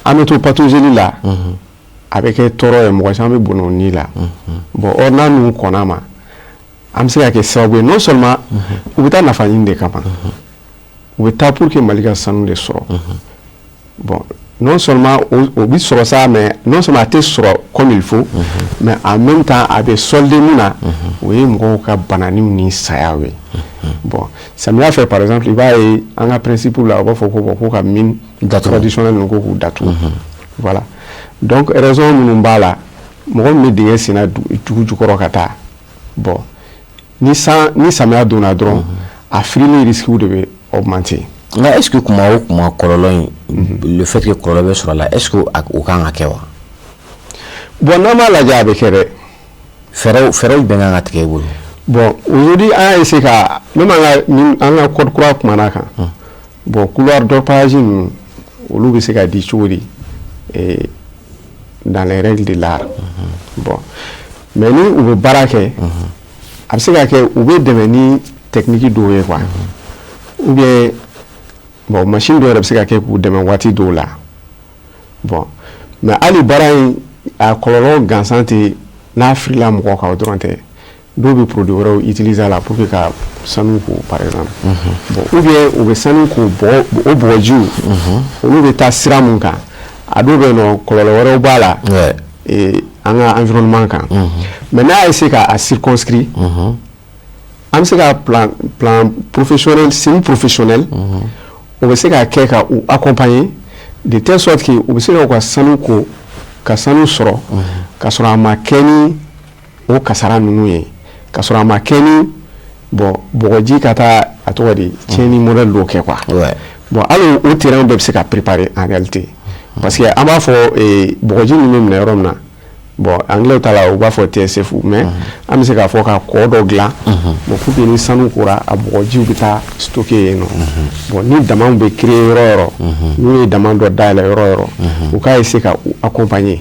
B: an bɛ to pathogénie la a bɛ kɛ tɔɔrɔ ye mɔgɔ caman bɛ bɔnɛ o ni la bon or n'a ninnu kɔnna ma an bɛ se ka kɛ sababu ye non seulement u bɛ taa nafa ɲini de kama u bɛ taa pour que Mali ka sanu de sɔrɔ bon non seulement o bɛ sɔrɔ sa mais non seulement a tɛ sɔrɔ comme il faut mais en même temps a bɛ solde min na o ye mɔgɔw ka bananinw ni sayaw ye bon samiya fɛ par exemple i b'a ye an ka principe la u b'a fɔ ko bon ko ka mine traditionnelle ninnu ko k'u datugu voilà donc raison minnu b'a la mɔgɔ min bɛ dingɛ sen na dugu jukɔrɔ ka taa bon ni samiya donna dɔrɔn a firili risques de bɛ augmenter
A: nka est-ce que kuma o kuma kɔlɔlɔ in le fait que kɔlɔlɔ bɛ sɔrɔ a la est-ce que o kan ka kɛ wa
B: bon n'an m'a lajɛ a bɛ kɛ dɛ
A: fɛɛrɛw bɛɛ kan ka tigɛ i bolo
B: bon aujourd'hui an y'a essayer ka même an ka code kura kumana kan bon couloir d'orpaillage ninnu olu bɛ se ka di cogo di dans les règles de l'art. Bon mais ni u bɛ baara kɛ a bɛ se ka kɛ u bɛ dɛmɛ ni technique dɔw ye quoi ou bien bon machine dɔw yɛrɛ bɛ se ka kɛ k'u dɛmɛ waati dɔw la bon mais hali baara in a kɔlɔlɔ gansan tɛ n'a filila mɔgɔ kan o dɔrɔn tɛ dɔw bɛ produit wɛrɛw utiliser a la pour que ka sanu ko par exemple bon ou bien u bɛ sanu ko o bɔgɔjiw olu bɛ taa sira mun kan a dɔw bɛ yen nɔ kɔlɔlɔ wɛrɛw b'a la an ka environnement kan mais n'a essayé k'a circonscrit an bɛ se ka plan professionnel semi professionnel o bɛ se ka kɛ ka u accompagner de telle sorte que u bɛ se ka u ka sanu ko ka sanu sɔrɔ ka sɔrɔ a ma kɛ ni o kasara ninnu ye ka sɔrɔ a ma kɛ ni bon bɔgɔji ka taa a tɔgɔ de tiɲɛni modèle dɔw kɛ quoi bon hali o terrain bɛɛ bɛ se ka préparer en réalité parce que an b'a fɔ bɔgɔji ninnu bɛ minɛ yɔrɔ min na bon anglais ta la u b'a fɔ TSF mais an bɛ se k'a fɔ ka kɔ dɔ dilan bon pour que ni sanu kora a bɔgɔjiw bɛ taa stocker yen nɔ bon ni damaw bɛ créer yɔrɔ o yɔrɔ n'u ye dama dɔ dayɛlɛ yɔrɔ o yɔrɔ u k'a essayer ka u accompagner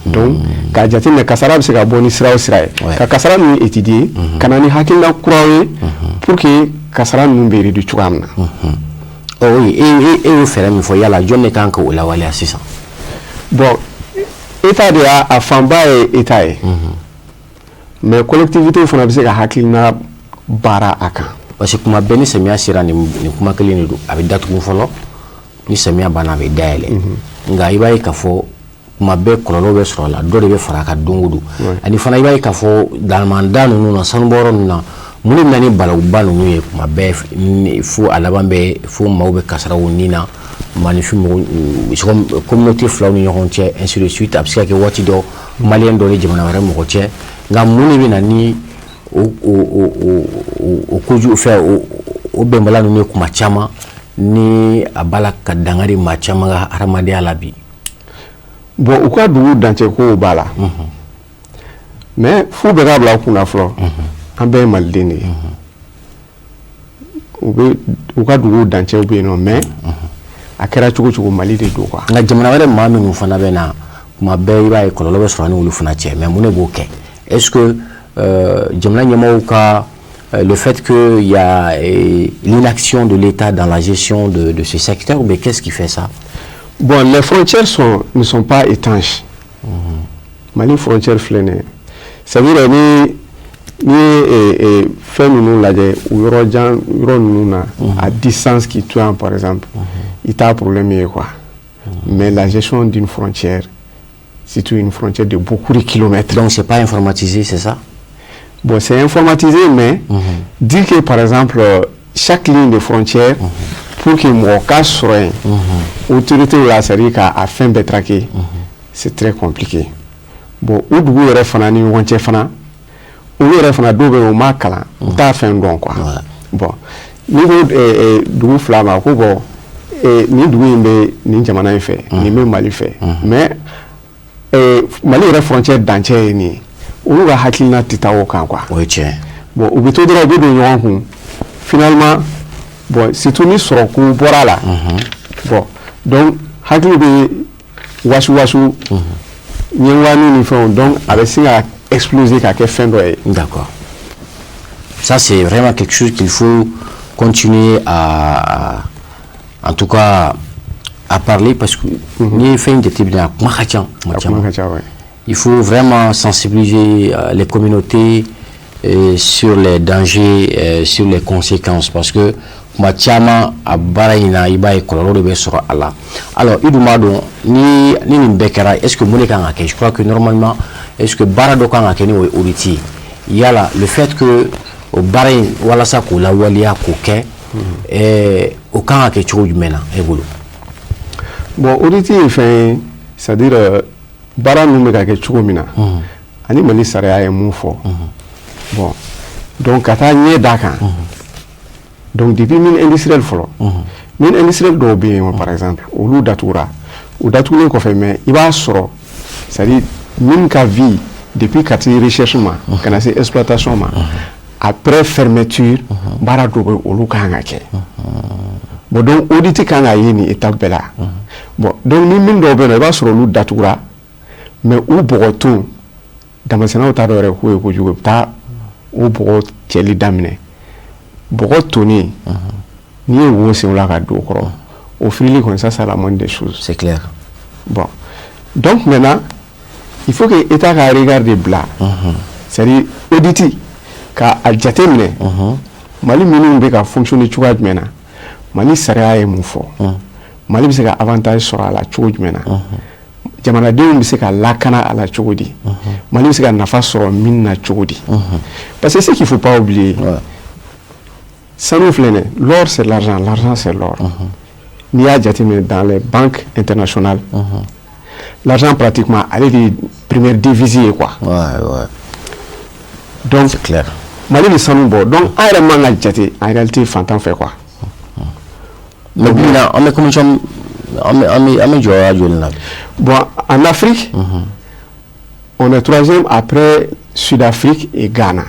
B: donc k'a jateminɛ kasara bɛ se ka bɔ ni sira o sira ye ka kasara ninnu étudier ka na ni hakilina kuraw ye pour que kasara ninnu bɛ réduire cogoya min na.
A: oui e y'o fɛɛrɛ min fɔ yala jɔn de kan k'o lawaleya sisan.
B: bon État de a fanba ye État ye mais collectivité fana bɛ se ka hakilina baara a kan.
A: parce que kuma bɛɛ ni samiya sera nin kuma kelen de don a bɛ datugu fɔlɔ ni samiya banna a bɛ dayɛlɛ nka i b'a ye k'a fɔ kuma bɛɛ kɔlɔlɔ bɛ sɔrɔ a la dɔ de bɛ fara a kan don o don ani fana i b'a ye k'a fɔ dalamada ninnu na sanubɔyɔrɔ ninnu na minnu bɛ na ni balawuba ninnu ye kuma bɛɛ fo a laban bɛ fo maaw bɛ kasaraw nin na manifin communauté filaw ni ɲɔgɔn cɛ ainsi de suite a bɛ se ka kɛ waati dɔ maliyɛn dɔ ni jamana wɛrɛ mɔgɔ cɛ nka mun de bɛ na ni o kojugu fɛ o bɛnbala ninnu ye kuma caman ni a b'a la ka dangari maa caman ka hadamadenya la bi.
B: bon u ka dugu dancɛ kow b'a la mais f'u bɛɛ ka bila u kunna fɔlɔ an bɛɛ ye maliden de ye u ka dugu dancɛw bɛ yen nɔ mais a kɛra cogo cogo Mali de don quoi.
A: nka jamana wɛrɛ maa minnu fana bɛ na kuma bɛɛ i b'a ye kɔlɔlɔ bɛ sɔrɔ ni olu fana cɛ mais mun de b'o kɛ est ce que jamana ɲɛmɔgɔw ka le fait que il y a l'inaction de l'État dans la gestion de ce secteur, mais qu'est-ce qui fait ça?
B: Bon, les frontières ne sont pas étanches. Mali frontière flânée. Ça veut dire ni fait nous là ou à distance qui tue par exemple, il y a un problème quoi. Mais la gestion d'une frontière, c'est une frontière de beaucoup de kilomètres.
A: Donc c'est pas informatisé, c'est ça?
B: Bon, c'est informatisé, mais dire que par exemple chaque ligne de frontière pour que mon cas soit autorité ou la série a fin de traquer, c'est très compliqué. Bon, où du coup fana ni wonche fana, où fana do be o makala, ta fin don quoi. Bon, niveau du flama ko bon ni du imbe ni jamana ife, ni me Mali fait. Mais Mali frontière d'entière ni olu ka hakilina titawo kan quoi.
A: Oui, tiens.
B: Bon, u bɛ to dɔrɔn u bɛ don ɲɔgɔn kun. Finalement, bon, surtout ni sɔrɔ ko bɔra la. Bon, donc hakili bɛ wasu ɲɛwani ni fɛnw donc a bɛ se ka exploser ka kɛ fɛn dɔ ye.
A: D'accord. Ça c'est vraiment quelque chose qu'il faut continuer à en tout cas à parler parce que ni fɛn jateminɛ kuma ka ca. Il faut vraiment sensibiliser les communautés sur les dangers, sur les conséquences, parce que alors, est-ce que je crois que normalement, est-ce que il y a là le fait que au Bahreïn, voilà ça qu'on la walia coquet, et au camp quelque chose humain,
B: bon, auditi fait, c'est-à-dire bara nous ka kɛ cogo min na ani Mali sariya ye mun fɔ bon donc ka taa ɲɛ da kan donc depuis mine industrielle fɔlɔ mine industrielle dɔw bɛ yen par exemple olu datugura o datugulen kɔfɛ mais i b'a sɔrɔ c'est-à-dire mine ka vie depuis quartier recherche ma ka na se exploitation ma après fermeture baara dɔw bɛ olu kan ka kɛ bon donc audit kan ka ye nin étape bɛɛ la bon donc ni min dɔw bɛ yen nɔ i b'a sɔrɔ olu datugura mais u bɔgɔton damasɛnɛw t'a dɔn yɛrɛ k'o ye kojugu u bɛ taa o bɔgɔ cɛli daminɛ bɔgɔ tonni n'i ye wo sen o la ka don o kɔrɔ au firili kɔni ça c'est la moindre des choses.
A: C'est clair.
B: Bon donc maintenant il faut que État ka regard de bila c'est-à-dire auditi ka a jate minɛ Mali minnu bɛ ka fonctionner cogoya jumɛn na Mali sariya ye mun fɔ Mali bɛ se ka avantage sɔrɔ a la cogo jumɛn na jamanadenw bɛ se ka lakana a la cogo di Mali bɛ se ka nafa sɔrɔ min na cogo di parce que ce qu'il faut pas oublier sanu filɛ nin l'or c'est l'argent c'est l'or n'i y'a jateminɛ dans les banques internationales l'argent pratiquement ale de première devise ye quoi donc
A: c'est clair
B: Mali bɛ sanu bɔ donc an yɛrɛ man ka jate en réalité fantan fɛ quoi
A: mais bina on est comme ça on est jɔyɔrɔ joli la
B: bon en Afrique on est troisième après Sud-Afrique et Ghana.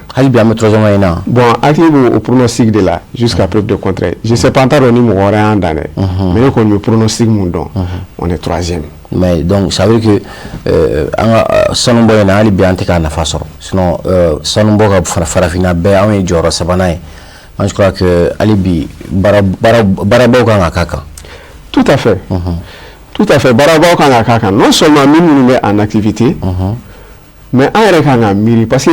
A: Bon,
B: au pronostic de là, jusqu'à preuve de contraire. Je ne sais pas encore ni mon rien dans mais on me pronostic on est troisième.
A: Mais donc ça veut dire que Sanumbo est allé bien en face. Sinon Sanumbo a farafina be on est joro sabanae. Je crois que Alibi Barabo kaka.
B: Tout à fait. Tout à fait. Barabo kaka. Non seulement nous en activité. Mais en réalité, miri parce que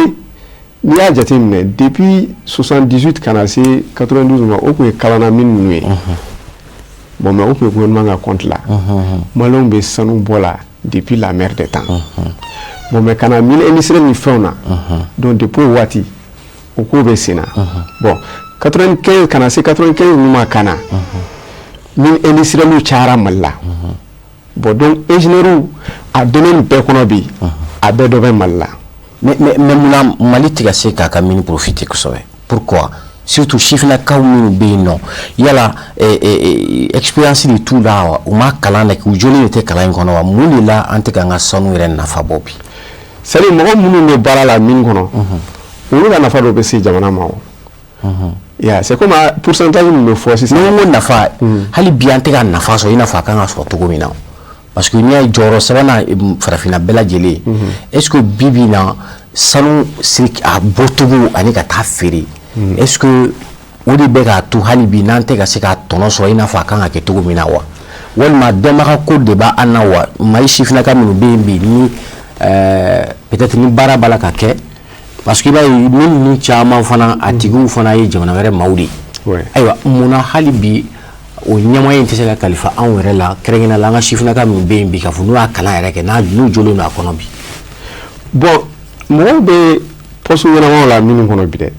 B: il y a depuis 78 canasé 92 mois au point kalana min bon mais au point gouvernement compte là malon be sanu bola depuis la mer des temps bon mais kana min émissaire ni fauna donc depuis wati au ko be sena bon 95 canasé 95 mois kana min émissaire lu chara malla bon donc ingénieur a donné une péconobi a bɛɛ dɔ bɛ Mali la
A: mais mun Mali tɛ ka se k'a ka mini profiter kosɛbɛ pourquoi surtout sifinnakaw minnu bɛ yen nɔ yala expérience de tout la u ma kalan kɛ u joli de tɛ kalan in kɔnɔ wa mun de la an tɛ k'an ka sanu yɛrɛ nafa bɔ bi
B: c'est à dire mɔgɔ minnu bɛ baara la mine kɔnɔ olu ka nafa dɔ bɛ se jamana ma o c'est comme pourcentage min bɛ fɔ sisan
A: ni ko nafa hali bi an tɛ ka nafa sɔrɔ i n'a fɔ a kan ka sɔrɔ cogo min na parce que n'i y'a jɔyɔrɔ sabanan farafina bɛɛ lajɛlen est-ce que bibi na sanu a bɔcogo ani ka taa feere est-ce que o de bɛ k'a to hali bi n'an tɛ ka se ka tɔnɔ sɔrɔ i n'a fɔ a kan ka kɛ cogo min na wa walima dɔnbaga ko de b'an na wa Mali sifinnaka minnu bɛ yen bi ni peut-être ni baara b'a la ka kɛ parce que i b'a ye minnu caman fana a tigiw fana ye jamana wɛrɛ maaw de ye ayiwa munna hali bi o ɲɛmɔgɔ in tɛ se ka kalifa anw yɛrɛ la kɛrɛnkɛrɛnnenya la an ka sifinnaka min bɛ yen bi k'a fɔ n'u y'a kalan yɛrɛ kɛ n'u jolen don a kɔnɔ bi
B: bon mɔgɔw bɛ poste ɲɛnamaw la minnu kɔnɔ bi dɛ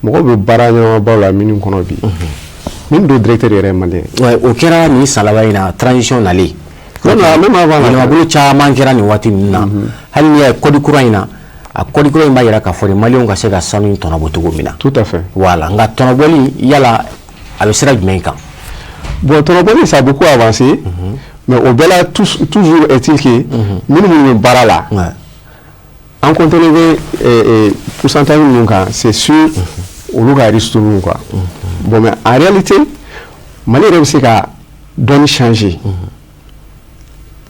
B: mɔgɔw bɛ baara ɲɛnamabaw la minnu kɔnɔ bi min don directeur yɛrɛ ye maliyɛn
A: o kɛra nin san laban in na transition nalen yɛlɛmabolo caman kɛra nin waati ninnu na hali n'i y'a ye code kura in na a code kura in b'a jira k'a fɔ maliyɛnw ka se ka sanu in tɔnɔbɔ cogo min na
B: tout à fait
A: voilà nka tɔnɔbɔli yala a bɛ sira jumɛn kan
B: bon tɔnɔbɔli ça a beaucoup avancé mais au bɛɛ la toujours est-il que minnu bɛ baara la en comptant les pourcentages minnu kan c'est sûr olu ka risque ninnu quoi bon mais en réalité Mali yɛrɛ bɛ se ka dɔɔni changer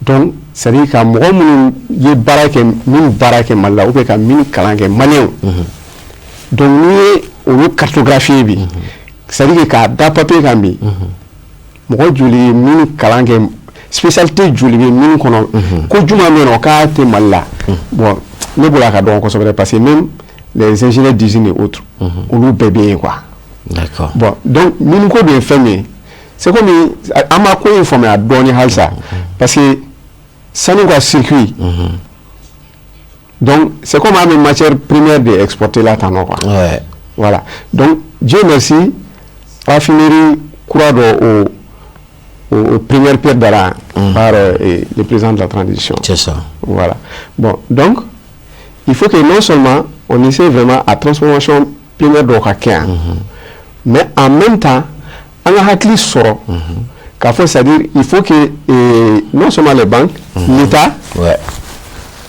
B: donc c'est à dire ka mɔgɔ minnu ye baara kɛ min baara kɛ Mali la ou bien ka min kalan kɛ maliyɛnw donc n'i ye olu cartographier bi c'est à dire k'a da papier kan bi mɔgɔ joli ye min kalan kɛ spécialité joli bɛ min kɔnɔ ko juma bɛ yen nɔ k'a tɛ Mali la bon ne bolo a ka dɔgɔ kosɛbɛ parce que même les ingénieurs d'usine et autres olu bɛɛ bɛ yen quoi
A: d'accord
B: bon donc minnu ko dun ye fɛn min ye c'est comme an ma ko in faamuya dɔɔni halisa parce que sanu ka circuit donc c'est comme an bɛ matière première de exporter la tan nɔ quoi voilà donc Dieu merci raffinerie kura dɔ au première pierre dara par le président de la transition
A: c'est ça
B: voilà bon donc il faut que non seulement on essaie vraiment à transformation première dɔ ka kɛ yan mais en même temps an ka hakili sɔrɔ k'a fɔ c'est-à-dire il faut que non seulement les banques l'État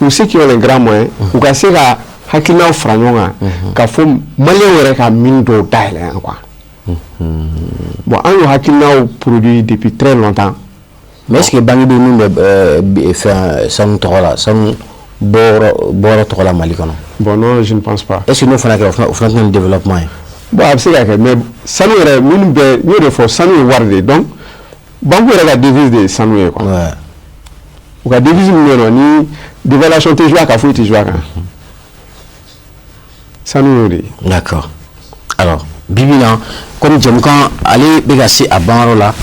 B: ou ceux qui ont les grands moyens u ka se ka hakilinaw fara ɲɔgɔn kan k'a fɔ maliyɛnw yɛrɛ ka mine dɔw dayɛlɛ yan quoi bon an y'o hakilinaw produit depuis très longtemps
A: Mais est-ce que Bangi nous fait ça nous tola, ça nous bora tola Malikono?
B: Bon, non, je ne pense pas.
A: Est-ce que nous faisons un développement?
B: Bon, c'est mais ça nous est mieux de fois, ça nous est guardé. Donc, Bangi est la devise de ça nous est quoi.
A: Ouais.
B: Ou la devise nous ni dévaluation te joie qu'à foutre te joie. Ça nous est.
A: D'accord. Alors, Bibina, comme Djamkan, allez bégasser à Banrola,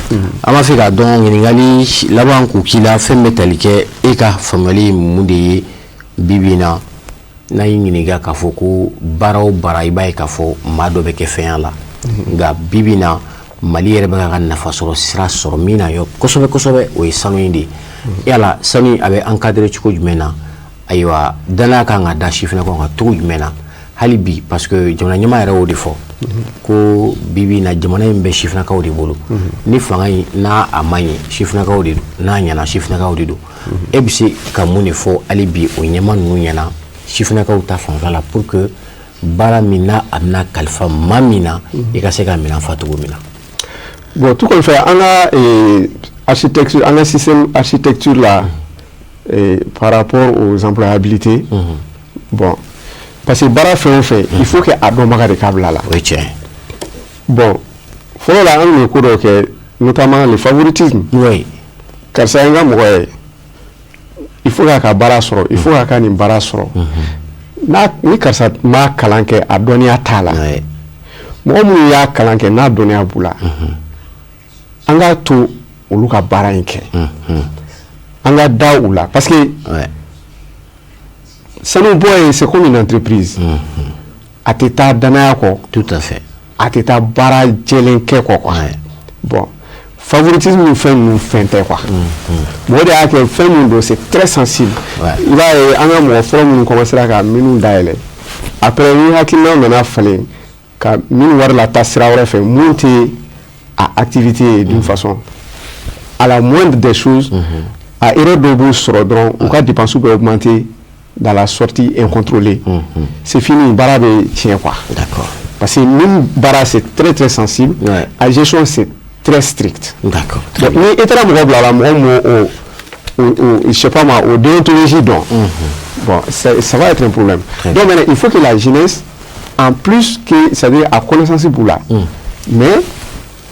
A: à ma fille à Don, Ningali, là-bas en Koukila, fait métallique, et qu'à famille Moudé, Bibina, Naïniga Kafoko, Barao Baraiba Kafo, Mado Bekefean là. Ga Bibina, Mali Rebega Nafasoro, sera sur Mina, yo, Kosobe, ou Sanoindi. Et là, Sani avait encadré Chuko Jumena, Aywa, Danakanga, Dashifna, tout Jumena. Halibi parce que jamana nyama era o defo ko bibi na jamana mbe shifna ka o de bolo ni fanga na amanye shifna ka o de na nyana shifna ka o de do ebisi ka mune fo halibi o nyama nu nyana shifna ka o ta fanga pour que bara mina amna kalfa mamina e ka se ka mina fatugo mina.
B: Bon, tout qu'on fait on a architecture, on a système architecture là par rapport aux employabilités. Bon, parce que bara fait il faut que adomaga de câble là.
A: Oui, tiens.
B: Bon, faut là on le cours que notamment le favoritisme.
A: Oui.
B: Car ça il faut que bara soro, il faut que ni bara soro. Na ni car ça ma kalanke adonia tala.
A: Oui.
B: Mo mu ya kalanke na adonia bula. Anga to oluka bara inke. Anga da ula parce que
A: ouais.
B: Ça nous boit, c'est comme une entreprise. À t'état d'anako.
A: Tout à fait.
B: À t'état bara djelenke quoi. Bon, favoritisme nous fait quoi. Moi de fait nous c'est très sensible. Il va en un mois nous commencer à minu d'aile. Après nous hakina on a fallu que minu voir la tassera aurait fait monter à activité d'une façon à la moindre des choses à erreur de bout sur drone ou quand dépenses peut augmenter dans la sortie incontrôlée. C'est fini, bara tient quoi. D'accord. Parce que même bara c'est très très sensible. La gestion c'est très strict.
A: D'accord.
B: Donc nous étant je sais pas moi au déontologie donc. Bon, ça va être un problème. Donc maintenant il faut que la jeunesse en plus que c'est-à-dire à connaissance pour là. Mais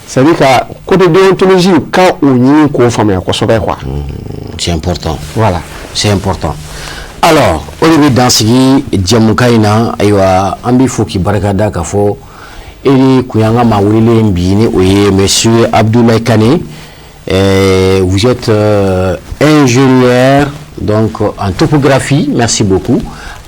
B: c'est-à-dire qu'à côté déontologie quand on y est conforme quoi.
A: C'est important.
B: Voilà,
A: c'est important. Alors, Olivier Dansigi, Djamoukaina, Aywa, Ambi Foki Barakada Kafo, Eli Kouyanga Maourile Mbini, oui, monsieur Abdoulaye Kane, vous êtes ingénieur donc en topographie, merci beaucoup.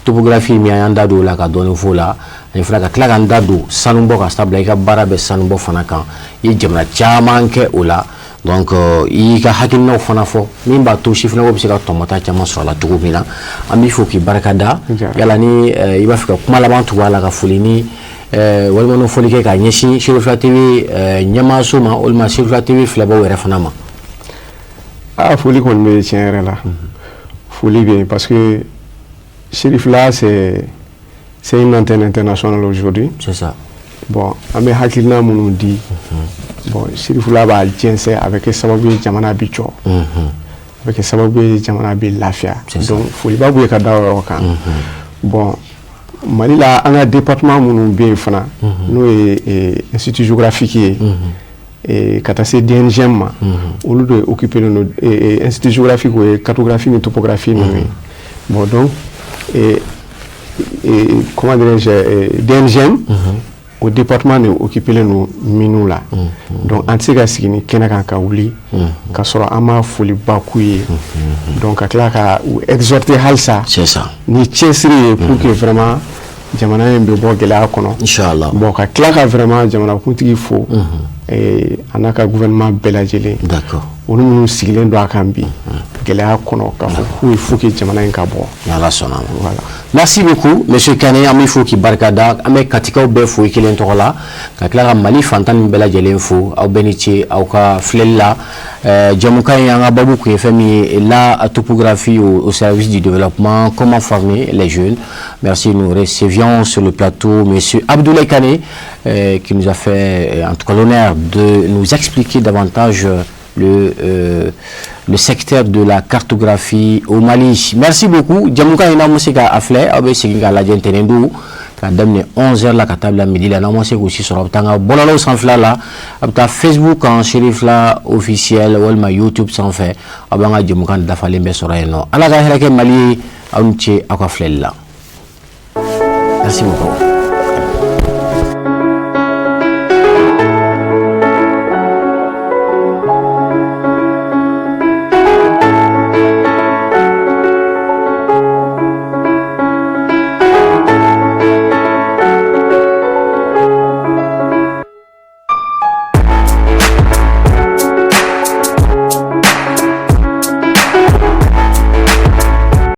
A: Topographie, Miayanda do la Kadon Vola, il faut que Klaganda do, Sanumbo Kastabla, Barabe Sanumbo Fanakan, il Jamna Chamanke Ola. Donc il y a hakilina fana fo min ba to chifna ko bisika tomata chama sur la tugumina ami fo ki barakada yala ni i ba fika kuma laban tu wala ka folini walma no folike ka nyeshi Chérifla TV nyama suma olma Chérifla TV flabo were fana ma
B: ah foli kon me tiens là foli bien parce que Chérifla c'est une antenne internationale aujourd'hui.
A: C'est ça.
B: Bon, ame hakilina munu di bon Chérifla ba jense avec sababu jamana bicho avec sababu jamana bi lafia donc foli ba buye ka dawo kan bon Mali la un département munu bien fana no institut géographique et katase DNGM ma au lieu de occuper le institut géographique ou cartographie et topographie bon donc et comment dirais-je DNGM au département de occuper les minou là donc antiga signi kenaka ka wuli ka soro ama foli bakuye donc akla ka exhorter halsa
A: c'est ça
B: ni chesri pour que vraiment jamana yembe bo gela kono
A: inchallah
B: bon ka kla ka vraiment jamana kuntigi fo et anaka gouvernement belajele
A: d'accord
B: onu nous sigilen do akambi gela kono ka fo il faut que jamana en ka bo
A: yalla sona
B: voilà.
A: Merci beaucoup monsieur Kane ami fo ki barkada ame katika be fo ikelen tola ka kla Mali fantan belajele fo au benitie au ka flella Djamouka yanga babu ku fami la topographie au service du développement comment former les jeunes. Merci, nous recevions sur le plateau monsieur Abdoulaye Kane qui nous a fait en tout cas l'honneur de nous expliquer davantage le secteur de la cartographie au Mali. Merci beaucoup. Djamouka ina musika afle abe siginga la jentenendu ka damne 11h la ka tabla midi la na musika aussi sur obtanga bolalo sans fla la abta Facebook en Chérif la officiel walma YouTube sans fait abanga djamouka dafa lembe sorayno ala ga herake Mali aunche akafle la. Merci beaucoup.